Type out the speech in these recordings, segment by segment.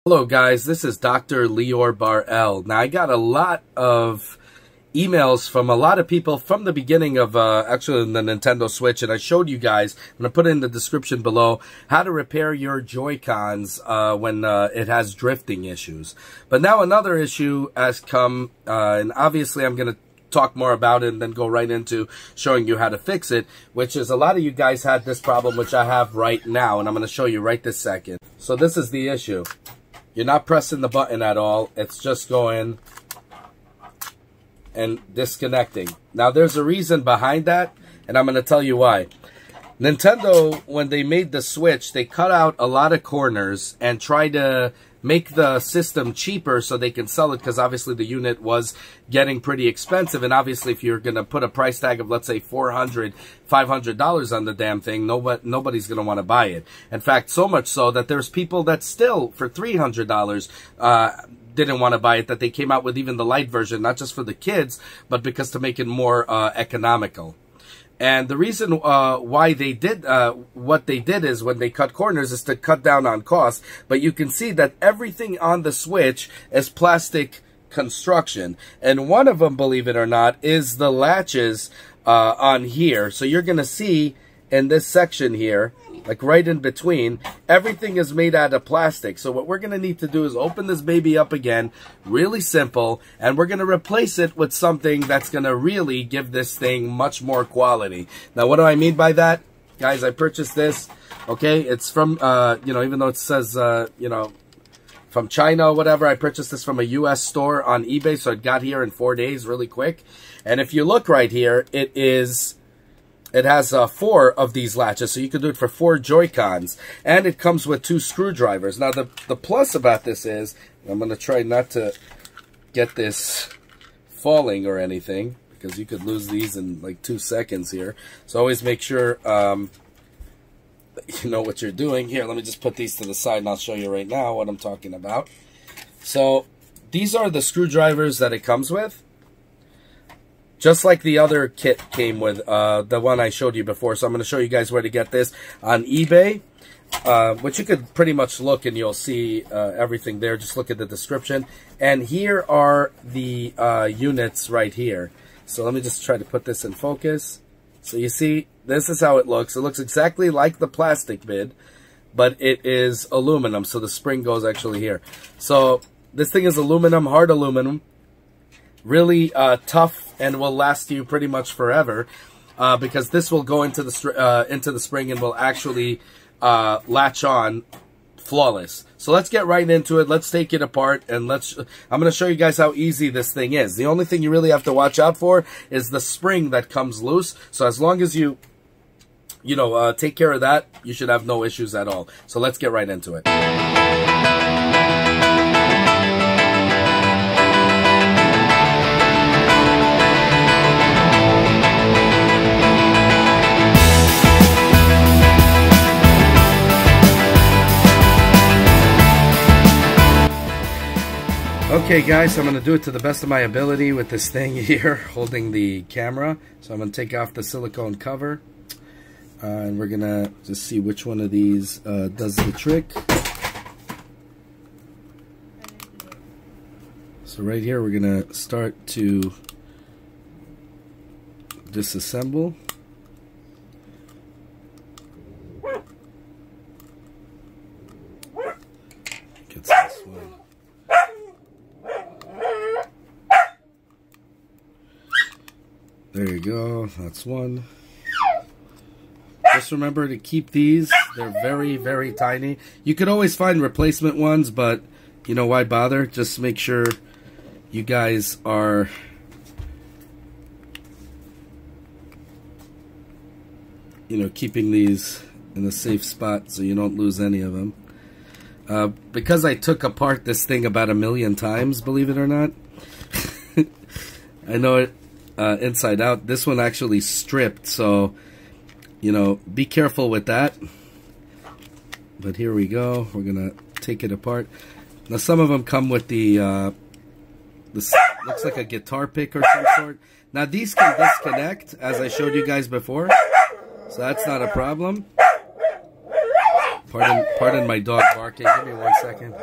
Hello guys, this is Dr. Lior Bar-El. Now I got a lot of emails from a lot of people from the beginning of actually the Nintendo Switch, and I showed you guys, I'm going to put it in the description below, how to repair your JoyCons when it has drifting issues. But now another issue has come, and obviously I'm going to talk more about it and then go right into showing you how to fix it, which is a lot of you guys had this problem, which I have right now, and I'm going to show you right this second. So this is the issue. You're not pressing the button at all. It's just going and disconnecting. Now, there's a reason behind that, and I'm going to tell you why. Nintendo, when they made the Switch, they cut out a lot of corners and tried to make the system cheaper so they can sell it, because obviously the unit was getting pretty expensive, and obviously if you're going to put a price tag of, let's say, $400, $500 on the damn thing, nobody's going to want to buy it. In fact, so much so that there's people that still, for $300, didn't want to buy it, that they came out with even the light version, not just for the kids, but because to make it more economical. And the reason why they did what they did is when they cut corners is to cut down on cost. But you can see that everything on the Switch is plastic construction. And one of them, believe it or not, is the latches on here. So you're going to see in this section here, like right in between, everything is made out of plastic. So what we're going to need to do is open this baby up again, really simple, and we're going to replace it with something that's going to really give this thing much more quality. Now, what do I mean by that? Guys, I purchased this, okay? It's from, even though it says, from China or whatever, I purchased this from a U.S. store on eBay, so it got here in 4 days really quick. And if you look right here, it has 4 of these latches, so you can do it for 4 JoyCons. And it comes with 2 screwdrivers. Now, the plus about this is, I'm going to try not to get this falling or anything, because you could lose these in like 2 seconds here. So always make sure you know what you're doing. Here, let me just put these to the side, and I'll show you right now what I'm talking about. So these are the screwdrivers that it comes with. Just like the other kit came with, the one I showed you before. So I'm going to show you guys where to get this on eBay, which you could pretty much look and you'll see everything there. Just look at the description. And here are the units right here. So let me just try to put this in focus. So you see, this is how it looks. It looks exactly like the plastic bit, but it is aluminum. So the spring goes actually here. So this thing is aluminum, hard aluminum. Really tough and will last you pretty much forever, because this will go into the spring and will actually latch on flawless. So let's get right into it. Let's take it apart, and I'm going to show you guys how easy this thing is. The only thing you really have to watch out for is the spring that comes loose. So as long as you take care of that, you should have no issues at all. So let's get right into it. Okay guys, I'm going to do it to the best of my ability with this thing here holding the camera. So I'm going to take off the silicone cover, and we're going to just see which one of these does the trick. So right here we're going to start to disassemble. Gets this one. There you go, that's one. Just remember to keep these. They're very, very tiny. You could always find replacement ones, but you know, why bother? Just make sure you guys are keeping these in a safe spot so you don't lose any of them. Because I took apart this thing about 1,000,000 times, believe it or not. I know it inside out. This one actually stripped, so be careful with that. But here we go. We're gonna take it apart. Now some of them come with this looks like a guitar pick or some sort. Now these can disconnect, as I showed you guys before, so that's not a problem. Pardon my dog barking. Give me 1 second.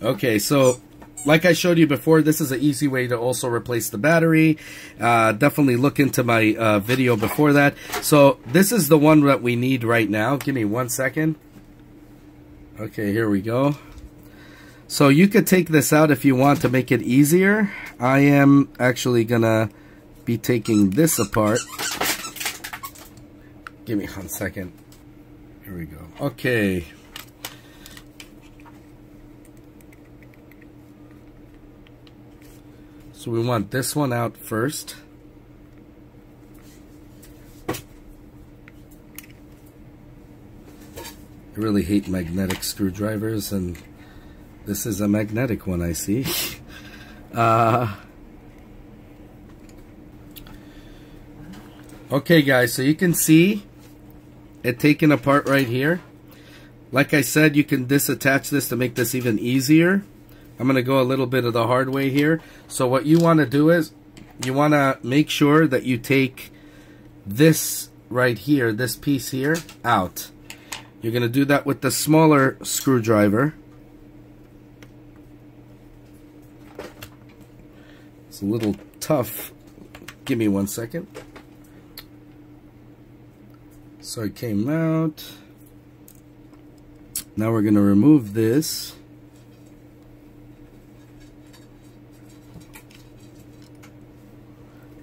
Okay, so like I showed you before, this is an easy way to also replace the battery. Definitely look into my video before that. So this is the one that we need right now. Give me 1 second. Okay, here we go. So you could take this out if you want to make it easier. I am actually gonna be taking this apart. Give me 1 second. Here we go. Okay. So we want this one out first. I really hate magnetic screwdrivers, and this is a magnetic one, I see. Okay guys, so you can see it taken apart right here. Like I said, you can disattach this to make this even easier. I'm going to go a little bit of the hard way here. So what you want to do is, you want to make sure that you take this right here, this piece here, out. You're going to do that with the smaller screwdriver. It's a little tough. Give me 1 second. So it came out. Now we're going to remove this.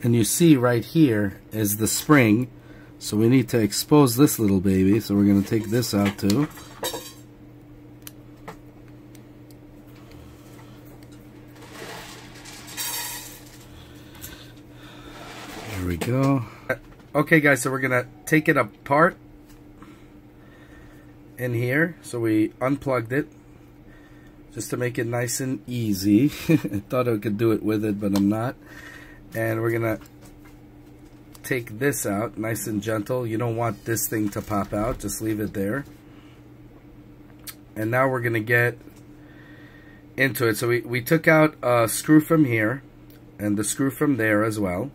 And you see right here is the spring. So we need to expose this little baby. So we're going to take this out too. There we go. Okay guys, so we're going to take it apart in here. So we unplugged it just to make it nice and easy. I thought I could do it with it, but I'm not. And we're going to take this out nice and gentle. You don't want this thing to pop out. Just leave it there. And now we're going to get into it. So we took out a screw from here and the screw from there as well.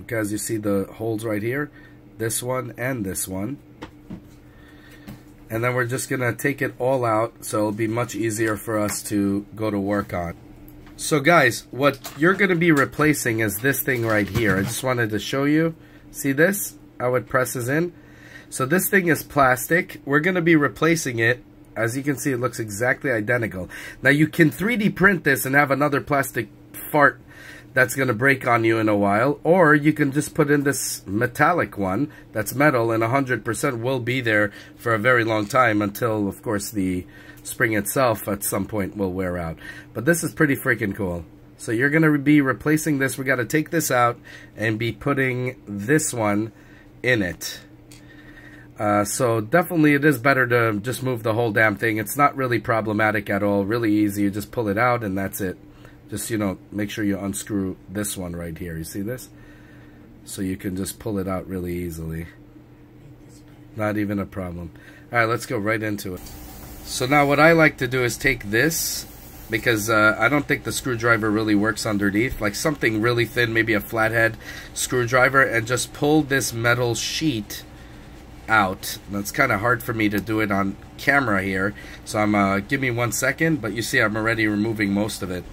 Okay, as you see the holes right here. This one and this one. And then we're just going to take it all out so it'll be much easier for us to go to work on. So guys, what you're going to be replacing is this thing right here. I just wanted to show you. See this? How it presses in? So this thing is plastic. We're going to be replacing it. As you can see, it looks exactly identical. Now you can 3D print this and have another plastic fart that's going to break on you in a while. Or you can just put in this metallic one that's metal and 100% will be there for a very long time until, of course, the spring itself at some point will wear out. But this is pretty freaking cool. So you're going to be replacing this. We got to take this out and be putting this one in it. So definitely it is better to just move the whole damn thing. It's not really problematic at all. Really easy. You just pull it out and that's it. Just, you know, make sure you unscrew this one right here. You see this? So you can just pull it out really easily. Not even a problem. Alright, let's go right into it. So now what I like to do is take this, because I don't think the screwdriver really works underneath, like something really thin, maybe a flathead screwdriver, and just pull this metal sheet out. Now, it's kind of hard for me to do it on camera here, so I'm give me 1 second, but you see I'm already removing most of it.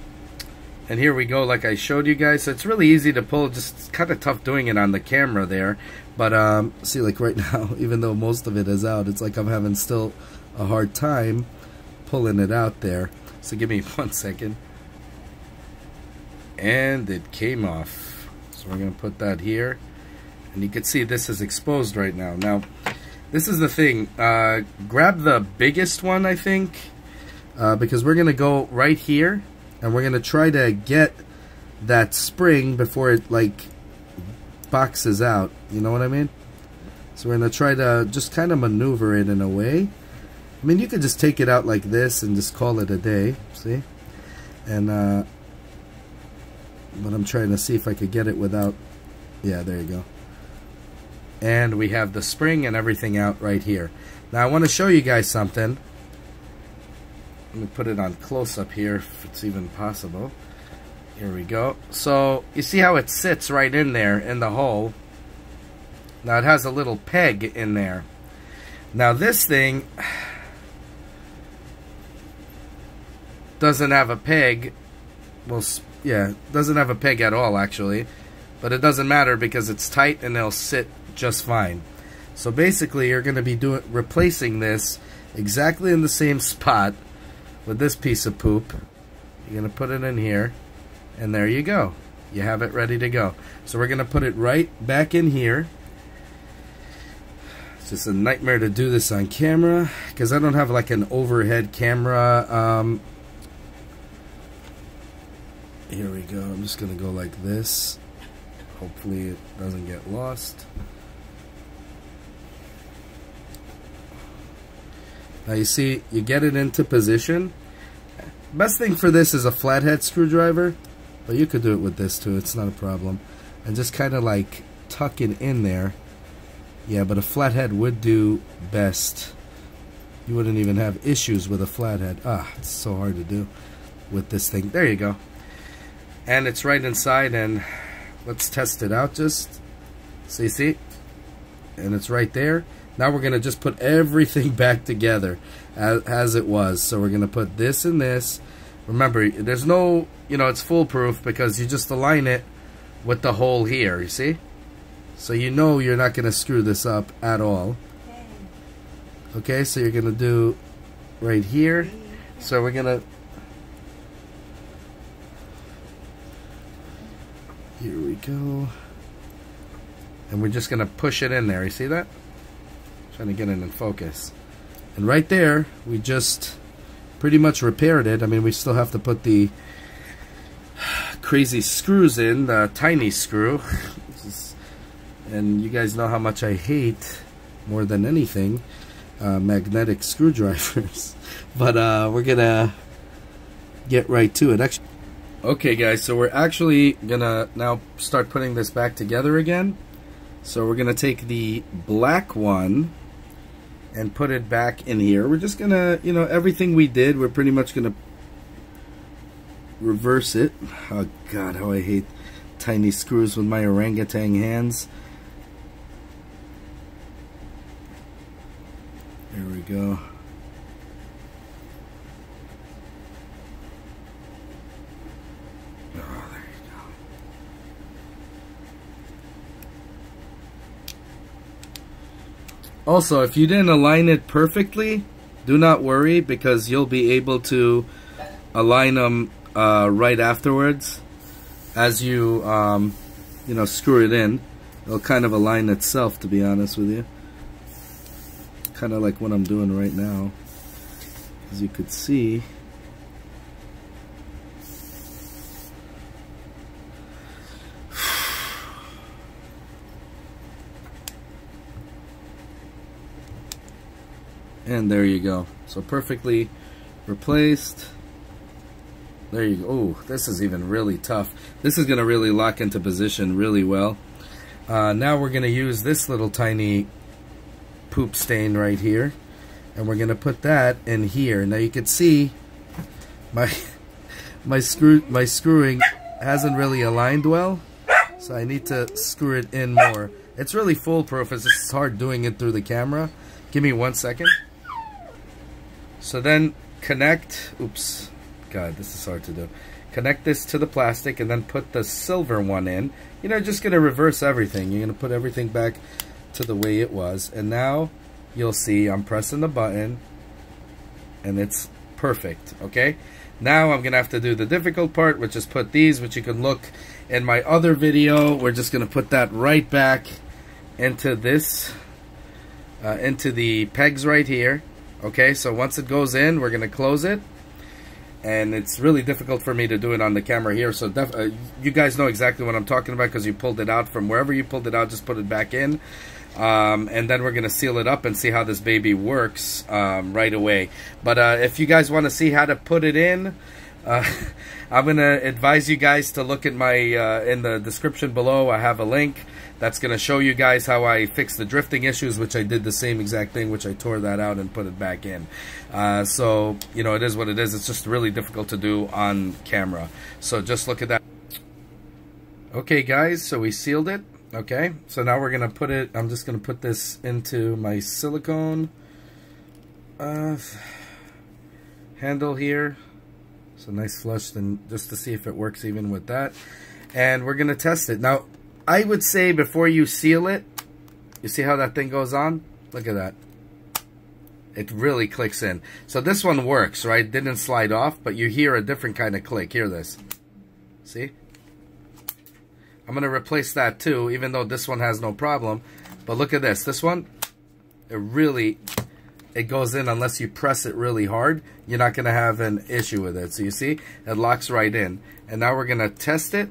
And here we go, like I showed you guys. So it's really easy to pull, just kind of tough doing it on the camera there. But see, like right now, even though most of it is out, it's like I'm having still a hard time pulling it out there. So give me 1 second. And it came off. So we're going to put that here. And you can see this is exposed right now. Now, this is the thing. Grab the biggest one, I think. Because we're going to go right here. And we're going to try to get that spring before it, like, boxes out. You know what I mean? So we're going to try to just kind of maneuver it in a way. I mean, you could just take it out like this and just call it a day. See? And, but I'm trying to see if I could get it without... Yeah, there you go. And we have the spring and everything out right here. Now, I want to show you guys something. Let me put it on close-up here, if it's even possible. Here we go. So, you see how it sits right in there, in the hole? Now, it has a little peg in there. Now, this thing... doesn't have a peg. Well, yeah, doesn't have a peg at all actually, but it doesn't matter because it's tight and it'll sit just fine. So basically you're going to be replacing this exactly in the same spot with this piece of poop. You're going to put it in here, and there you go. You have it ready to go. So we're going to put it right back in here. It's just a nightmare to do this on camera because I don't have like an overhead camera. Here we go. I'm just going to go like this. Hopefully it doesn't get lost. Now you see, you get it into position. Best thing for this is a flathead screwdriver, but you could do it with this too, it's not a problem. And just kind of like tuck it in there. Yeah, but a flathead would do best. You wouldn't even have issues with a flathead. Ah, it's so hard to do with this thing. There you go. And it's right inside, and let's test it out just. So you see? And it's right there. Now we're going to just put everything back together as it was. So we're going to put this and this. Remember, there's no, it's foolproof because you just align it with the hole here, you see? So you know you're not going to screw this up at all. Okay, so you're going to do right here. So we're going to... Here we go. And we're just going to push it in there. You see that? Trying to get it in focus. And right there, we just pretty much repaired it. I mean, we still have to put the crazy screws in, the tiny screw. And you guys know how much I hate, more than anything, magnetic screwdrivers. But we're going to get right to it. Actually, okay, guys, so we're actually going to now start putting this back together again. So we're going to take the black one and put it back in here. We're just going to, everything we did, we're pretty much going to reverse it. Oh, God, how I hate tiny screws with my orangutan hands. There we go. Oh, there you go. Also, if you didn't align it perfectly, do not worry because you'll be able to align them right afterwards. As you, screw it in, it'll kind of align itself, to be honest with you. Kind of like what I'm doing right now, as you could see. And there you go. So perfectly replaced. There you go. Oh, this is even really tough. This is going to really lock into position really well. Now we're going to use this little tiny poop stain right here, and we're going to put that in here. Now you can see my screwing hasn't really aligned well, so I need to screw it in more. It's really foolproof. It's just hard doing it through the camera. Give me 1 second. So then connect, oops, God, this is hard to do. Connect this to the plastic and then put the silver one in. Just going to reverse everything. You're going to put everything back to the way it was. And now you'll see I'm pressing the button and it's perfect, okay? Now I'm going to have to do the difficult part, which is put these, which you can look in my other video. We're just going to put that right back into this, into the pegs right here. Okay, so once it goes in, we're going to close it. And it's really difficult for me to do it on the camera here. So you guys know exactly what I'm talking about because you pulled it out from wherever you pulled it out. Just put it back in. And then we're going to seal it up and see how this baby works right away. But if you guys want to see how to put it in, I'm going to advise you guys to look at my, in the description below, I have a link that's going to show you guys how I fix the drifting issues, which I did the same exact thing, which I tore that out and put it back in. So, it is what it is. It's just really difficult to do on camera. So just look at that. Okay, guys, so we sealed it. Okay, so now we're going to put it, I'm just going to put this into my silicone handle here. So nice flush, then just to see if it works even with that. And we're going to test it. Now, I would say before you seal it, you see how that thing goes on? Look at that. It really clicks in. So this one works, right? Didn't slide off, but you hear a different kind of click. Hear this. See? I'm going to replace that too, even though this one has no problem. But look at this. This one, it goes in unless you press it really hard. You're not going to have an issue with it. So you see, it locks right in. And now we're going to test it.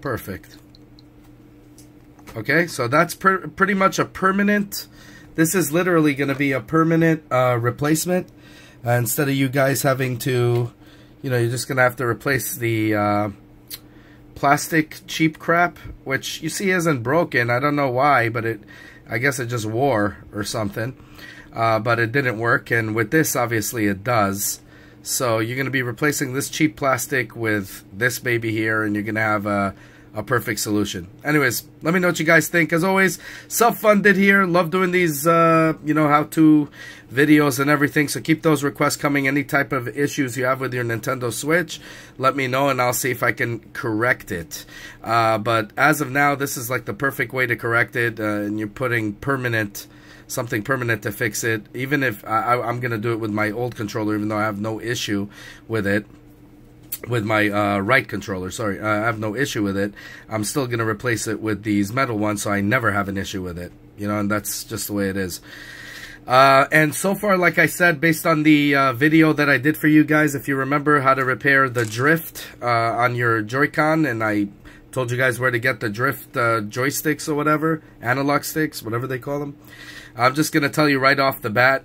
Perfect. Okay, so that's pretty much a permanent. This is literally going to be a permanent replacement. Instead of you guys having to, you're just going to have to replace the plastic cheap crap, which you see isn't broken. I don't know why, but I guess it just wore or something. But it didn't work, and with this, obviously, it does. So you're going to be replacing this cheap plastic with this baby here, and you're going to have a perfect solution. Anyways, let me know what you guys think. As always, self-funded here. Love doing these, how-to videos and everything. So keep those requests coming. Any type of issues you have with your Nintendo Switch, let me know, and I'll see if I can correct it. But as of now, this is like the perfect way to correct it, and you're putting something permanent to fix it. Even if I'm going to do it with my old controller, even though I have no issue with it. With my right controller, sorry, I have no issue with it. I'm still going to replace it with these metal ones, so I never have an issue with it. And that's just the way it is. And so far, like I said, based on the video that I did for you guys, if you remember how to repair the drift on your Joy-Con, and I told you guys where to get the drift joysticks or whatever, analog sticks, whatever they call them. I'm just going to tell you right off the bat,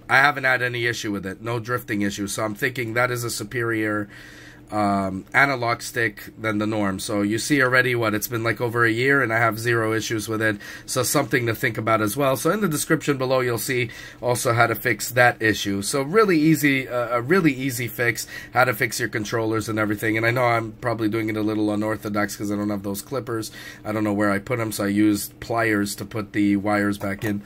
I haven't had any issue with it. No drifting issues. So I'm thinking that is a superior analog stick than the norm. So you see already it's been like over a year and I have zero issues with it. So something to think about as well. So in the description below, you'll see also how to fix that issue. So really easy, a really easy fix, how to fix your controllers and everything. And I know I'm probably doing it a little unorthodox because I don't have those clippers. I don't know where I put them. So I used pliers to put the wires back in.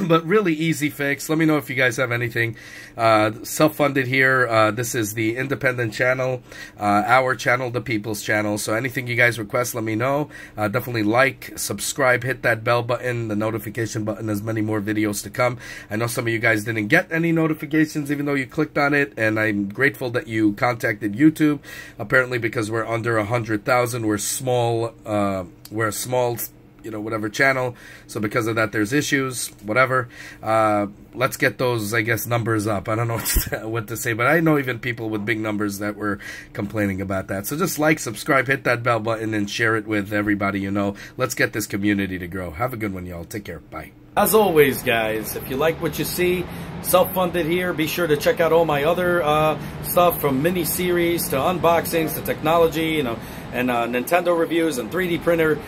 But really easy fix. Let me know if you guys have anything. Self-funded here. This is the independent channel, our channel, the people's channel. So anything you guys request, let me know. Definitely like, subscribe, hit that bell button, the notification button. There's many more videos to come. I know some of you guys didn't get any notifications even though you clicked on it, and I'm grateful that you contacted YouTube. Apparently because we're under 100,000, we're small, whatever channel. So because of that, there's issues, whatever. Let's get those, I guess, numbers up. I don't know what to say, but I know even people with big numbers that were complaining about that. So just like, subscribe, hit that bell button, and share it with everybody you know. Let's get this community to grow. Have a good one, y'all. Take care. Bye. As always, guys, if you like what you see, self-funded here, be sure to check out all my other stuff, from mini-series to unboxings to technology, and Nintendo reviews and 3D printer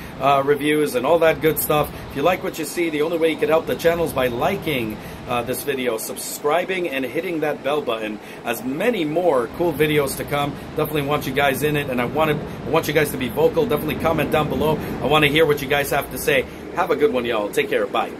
reviews and all that good stuff. If you like what you see, the only way you can help the channel is by liking this video, subscribing, and hitting that bell button. As many more cool videos to come. Definitely want you guys in it, and I want you guys to be vocal. Definitely comment down below. I want to hear what you guys have to say. Have a good one, y'all. Take care. Bye.